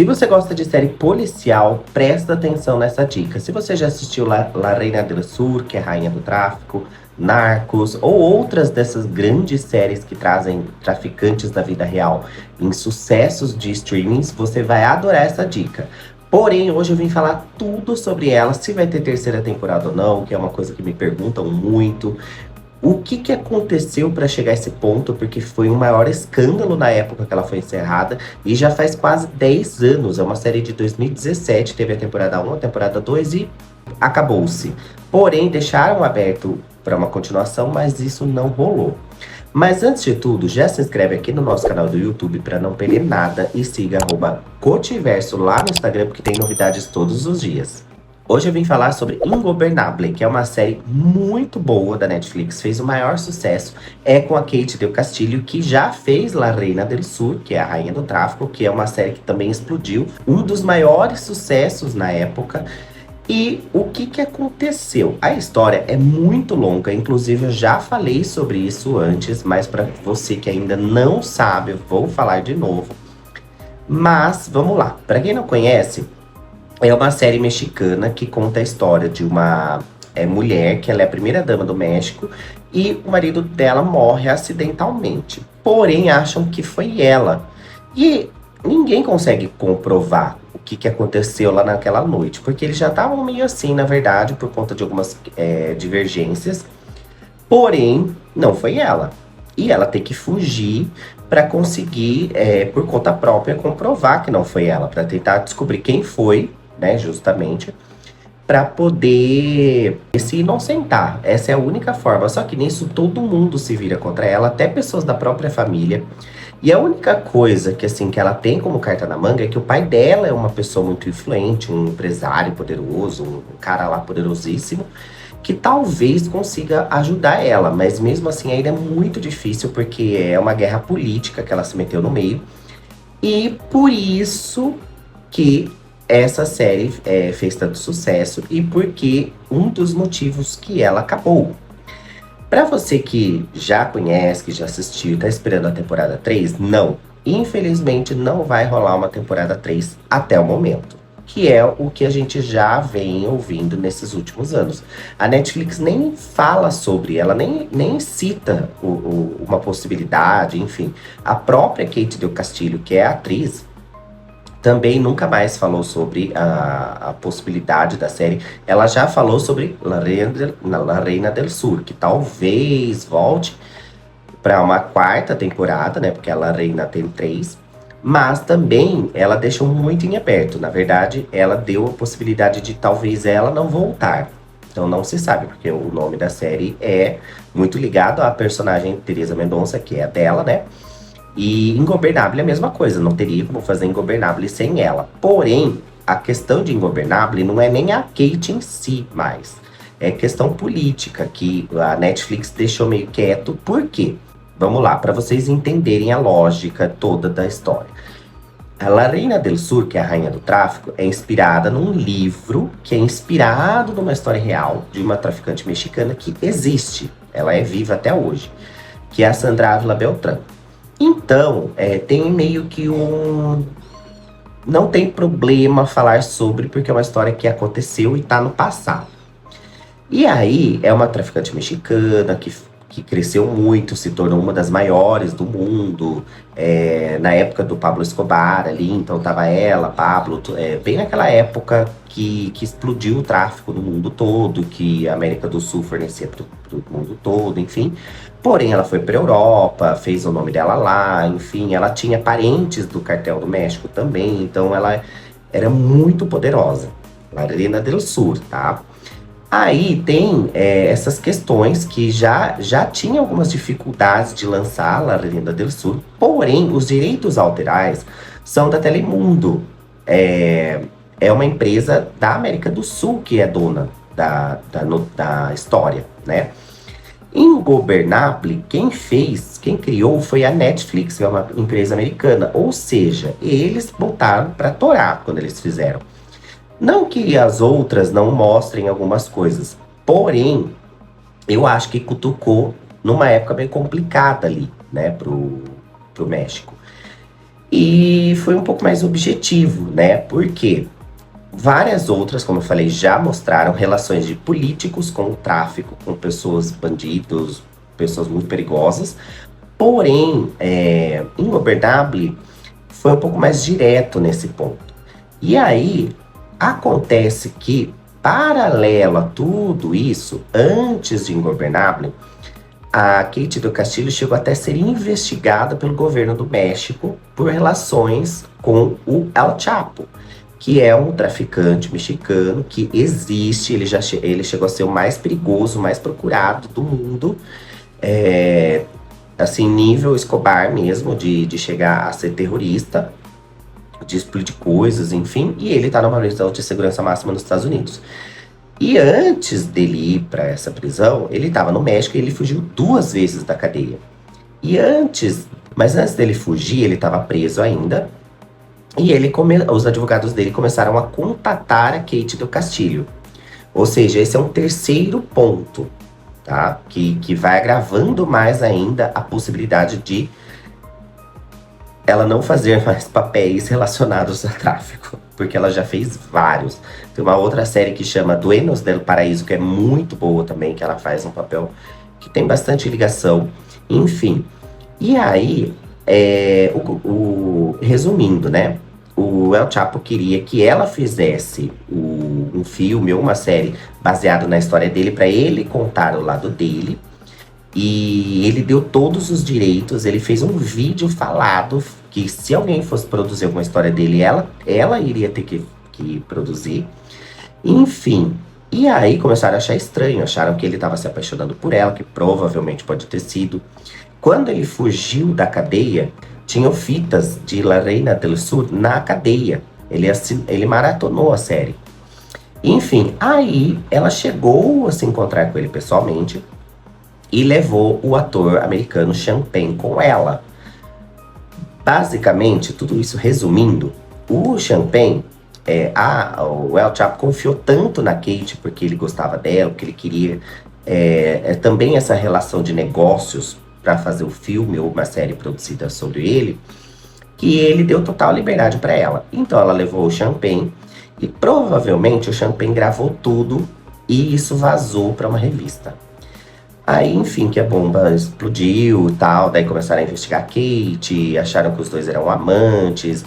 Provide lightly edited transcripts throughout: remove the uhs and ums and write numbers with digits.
Se você gosta de série policial, presta atenção nessa dica. Se você já assistiu La Reina del Sur, que é Rainha do Tráfico, Narcos, ou outras dessas grandes séries que trazem traficantes da vida real em sucessos de streamings, você vai adorar essa dica. Porém, hoje eu vim falar tudo sobre ela, se vai ter terceira temporada ou não, que é uma coisa que me perguntam muito. O que que aconteceu para chegar a esse ponto? Porque foi o maior escândalo na época que ela foi encerrada e já faz quase 10 anos. É uma série de 2017, teve a temporada 1, a temporada 2 e acabou-se. Porém, deixaram aberto para uma continuação, mas isso não rolou. Mas antes de tudo, já se inscreve aqui no nosso canal do YouTube para não perder nada e siga @Cotiverso lá no Instagram, porque tem novidades todos os dias. Hoje eu vim falar sobre Ingobernable, que é uma série muito boa da Netflix, fez o maior sucesso, é com a Kate Del Castillo, que já fez La Reina del Sur, que é a Rainha do Tráfico, que é uma série que também explodiu, um dos maiores sucessos na época. E o que que aconteceu? A história é muito longa, inclusive eu já falei sobre isso antes, mas para você que ainda não sabe, eu vou falar de novo. Mas vamos lá, para quem não conhece, é uma série mexicana que conta a história de uma mulher que ela é a primeira dama do México e o marido dela morre acidentalmente. Porém, acham que foi ela. E ninguém consegue comprovar o que que aconteceu lá naquela noite, porque eles já estavam meio assim, na verdade, por conta de algumas divergências. Porém, não foi ela. E ela tem que fugir para conseguir, por conta própria, comprovar que não foi ela, para tentar descobrir quem foi, né, justamente, para poder se inocentar. Essa é a única forma. Só que nisso todo mundo se vira contra ela, até pessoas da própria família. E a única coisa que assim que ela tem como carta na manga é que o pai dela é uma pessoa muito influente, um empresário poderoso, um cara lá poderosíssimo, que talvez consiga ajudar ela, mas mesmo assim ainda é muito difícil porque é uma guerra política que ela se meteu no meio. E por isso que essa série fez tanto sucesso e porque um dos motivos que ela acabou. Pra você que já conhece, que já assistiu, tá esperando a temporada 3, não. Infelizmente não vai rolar uma temporada 3 até o momento. Que é o que a gente já vem ouvindo nesses últimos anos. A Netflix nem fala sobre, ela nem cita uma possibilidade, enfim. A própria Kate Del Castillo, que é a atriz, também nunca mais falou sobre a possibilidade da série. Ela já falou sobre La Reina del Sur, que talvez volte para uma quarta temporada, né? Porque a La Reina tem 3. Mas também ela deixou muito em aberto. Na verdade, ela deu a possibilidade de talvez ela não voltar. Então não se sabe, porque o nome da série é muito ligado à personagem Teresa Mendonça, que é a dela, né? E Ingobernable é a mesma coisa, não teria como fazer Ingobernable sem ela. Porém, a questão de Ingobernable não é nem a Kate em si mais. É questão política, que a Netflix deixou meio quieto. Por quê? Vamos lá, para vocês entenderem a lógica toda da história. A La Reina del Sur, que é a Rainha do Tráfico, é inspirada num livro que é inspirado numa história real de uma traficante mexicana que existe. Ela é viva até hoje, que é a Sandra Ávila Beltrán. Então, tem meio que um... Não tem problema falar sobre, porque é uma história que aconteceu e tá no passado. E aí, é uma traficante mexicana que cresceu muito, se tornou uma das maiores do mundo. Na época do Pablo Escobar ali, então tava ela, Pablo, bem naquela época que explodiu o tráfico no mundo todo, que a América do Sul fornecia pro mundo todo, enfim. Porém, ela foi pra Europa, fez o nome dela lá, enfim, ela tinha parentes do Cartel do México também, então ela era muito poderosa. La Reina del Sur, tá? Aí tem essas questões que já tinha algumas dificuldades de lançar La Reina del Sur, porém, os direitos autorais são da Telemundo. É uma empresa da América do Sul que é dona da história, né? Ingobernable, quem criou foi a Netflix, que é uma empresa americana. Ou seja, eles botaram pra torar quando eles fizeram. Não que as outras não mostrem algumas coisas, porém, eu acho que cutucou numa época bem complicada ali, né, pro México. E foi um pouco mais objetivo, né? Porque várias outras, como eu falei, já mostraram relações de políticos com o tráfico, com pessoas bandidos, pessoas muito perigosas. Porém, Ingobernable foi um pouco mais direto nesse ponto. E aí, acontece que, paralelo a tudo isso, antes de Ingobernable, a Kate do Castillo chegou até a ser investigada pelo governo do México por relações com o El Chapo, que é um traficante mexicano que existe, ele chegou a ser o mais perigoso, o mais procurado do mundo, é, assim, nível Escobar mesmo, de chegar a ser terrorista, de explodir coisas, enfim, e ele tá numa prisão de segurança máxima nos Estados Unidos. E antes dele ir para essa prisão, ele estava no México e ele fugiu 2 vezes da cadeia. E mas antes dele fugir, ele estava preso ainda. E os advogados dele começaram a contatar a Kate do Castilho. Ou seja, esse é um terceiro ponto, tá? Que vai agravando mais ainda a possibilidade de ela não fazer mais papéis relacionados a tráfico, porque ela já fez vários. Tem uma outra série que chama Dueños del Paraíso, que é muito boa também, que ela faz um papel que tem bastante ligação. Enfim, e aí, resumindo, né? O El Chapo queria que ela fizesse um filme ou uma série baseado na história dele, para ele contar o lado dele. E ele deu todos os direitos, ele fez um vídeo falado que se alguém fosse produzir alguma história dele, ela iria ter que produzir. Enfim, e aí começaram a achar estranho, acharam que ele estava se apaixonando por ela, que provavelmente pode ter sido. Quando ele fugiu da cadeia, tinham fitas de La Reina del Sur na cadeia. Ele maratonou a série. Enfim, aí ela chegou a se encontrar com ele pessoalmente e levou o ator americano Sean Penn com ela. Basicamente, tudo isso resumindo, o Sean Penn, o El Chapo confiou tanto na Kate porque ele gostava dela, porque ele queria também essa relação de negócios para fazer o filme ou uma série produzida sobre ele, que ele deu total liberdade para ela. Então ela levou o Sean Penn e provavelmente o Sean Penn gravou tudo e isso vazou para uma revista. Aí, enfim, que a bomba explodiu e tal, daí começaram a investigar a Kate, acharam que os dois eram amantes.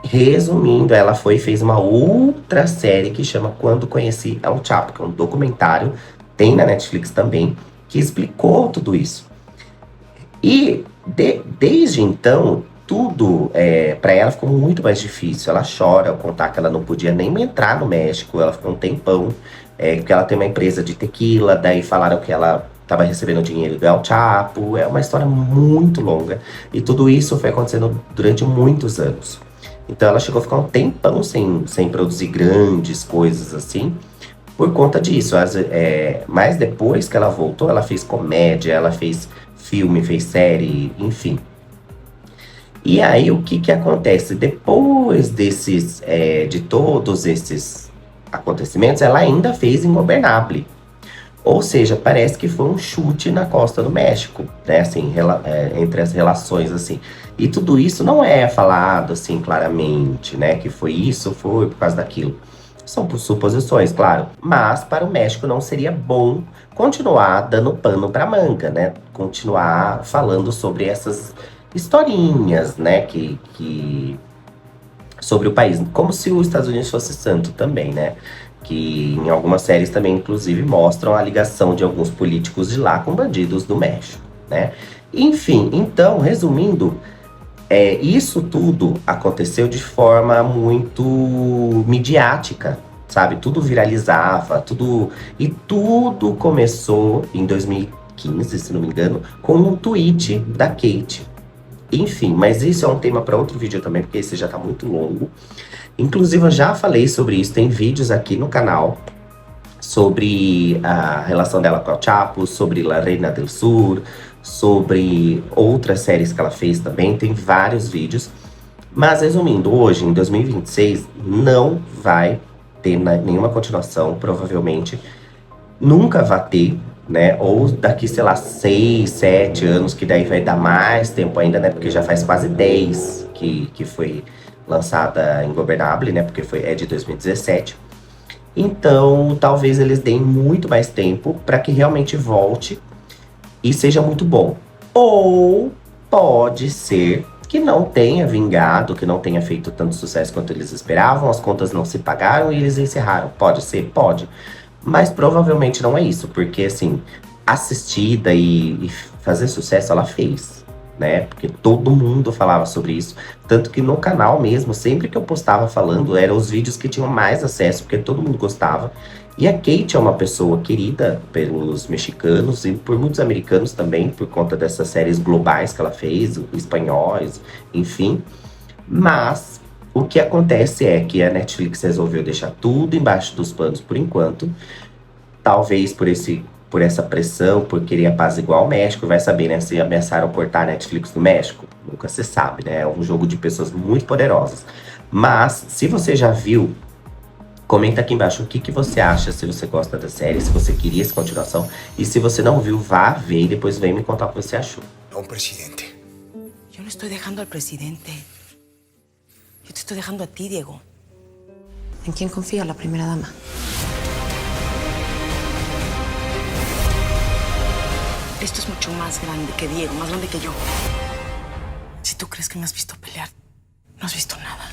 Resumindo, ela foi e fez uma outra série que chama Quando Conheci El Chapo, que é um documentário, tem na Netflix também, que explicou tudo isso. E desde então, tudo para ela ficou muito mais difícil. Ela chora ao contar que ela não podia nem entrar no México, ela ficou um tempão, porque ela tem uma empresa de tequila, daí falaram que ela estava recebendo dinheiro do El Chapo. É uma história muito longa. E tudo isso foi acontecendo durante muitos anos. Então ela chegou a ficar um tempão sem produzir grandes coisas assim, por conta disso. Mas depois que ela voltou, ela fez comédia, ela fez filme, fez série, enfim. E aí o que acontece? Depois de todos esses acontecimentos, ela ainda fez Ingobernable. Ou seja, parece que foi um chute na costa do México, né? Assim, entre as relações, assim. E tudo isso não é falado, assim, claramente, né? Que foi por causa daquilo. São suposições, claro. Mas para o México não seria bom continuar dando pano para manga, né? Continuar falando sobre essas historinhas, né? Sobre o país. Como se os Estados Unidos fosse santo também, né? Que em algumas séries também, inclusive, mostram a ligação de alguns políticos de lá com bandidos do México, né? Enfim, então, resumindo, isso tudo aconteceu de forma muito midiática, sabe? Tudo viralizava, e tudo começou em 2015, se não me engano, com um tweet da Kate. Enfim, mas isso é um tema para outro vídeo também, porque esse já tá muito longo. Inclusive, eu já falei sobre isso, tem vídeos aqui no canal sobre a relação dela com o Chapo, sobre La Reina del Sur, sobre outras séries que ela fez também, tem vários vídeos. Mas resumindo, hoje, em 2026, não vai ter nenhuma continuação, provavelmente nunca vai ter, né? Ou daqui, sei lá, 6, 7 anos, que daí vai dar mais tempo ainda, né? Porque já faz quase 10 que foi lançada em Ingovernable, né? Porque é de 2017. Então, talvez eles deem muito mais tempo para que realmente volte e seja muito bom. Ou pode ser que não tenha vingado, que não tenha feito tanto sucesso quanto eles esperavam, as contas não se pagaram e eles encerraram. Pode ser? Pode. Mas provavelmente não é isso, porque assim, assistida e fazer sucesso ela fez, né? Porque todo mundo falava sobre isso. Tanto que no canal mesmo, sempre que eu postava falando, eram os vídeos que tinham mais acesso, porque todo mundo gostava. E a Kate é uma pessoa querida pelos mexicanos e por muitos americanos também, por conta dessas séries globais que ela fez, espanhóis, enfim. Mas o que acontece é que a Netflix resolveu deixar tudo embaixo dos panos por enquanto. Talvez por essa pressão, por querer apaziguar o México, vai saber, né? Se ameaçaram cortar a Netflix do México, nunca se sabe, né? É um jogo de pessoas muito poderosas. Mas, se você já viu, comenta aqui embaixo o que que você acha, se você gosta da série, se você queria essa continuação. E se você não viu, vá ver e depois vem me contar o que você achou. A un presidente. Yo no estoy dejando al presidente. Yo te estoy dejando a ti, Diego. ¿En quién confía la primera dama? Esto es mucho más grande que Diego, más grande que yo. Si tú crees que me has visto pelear, no has visto nada.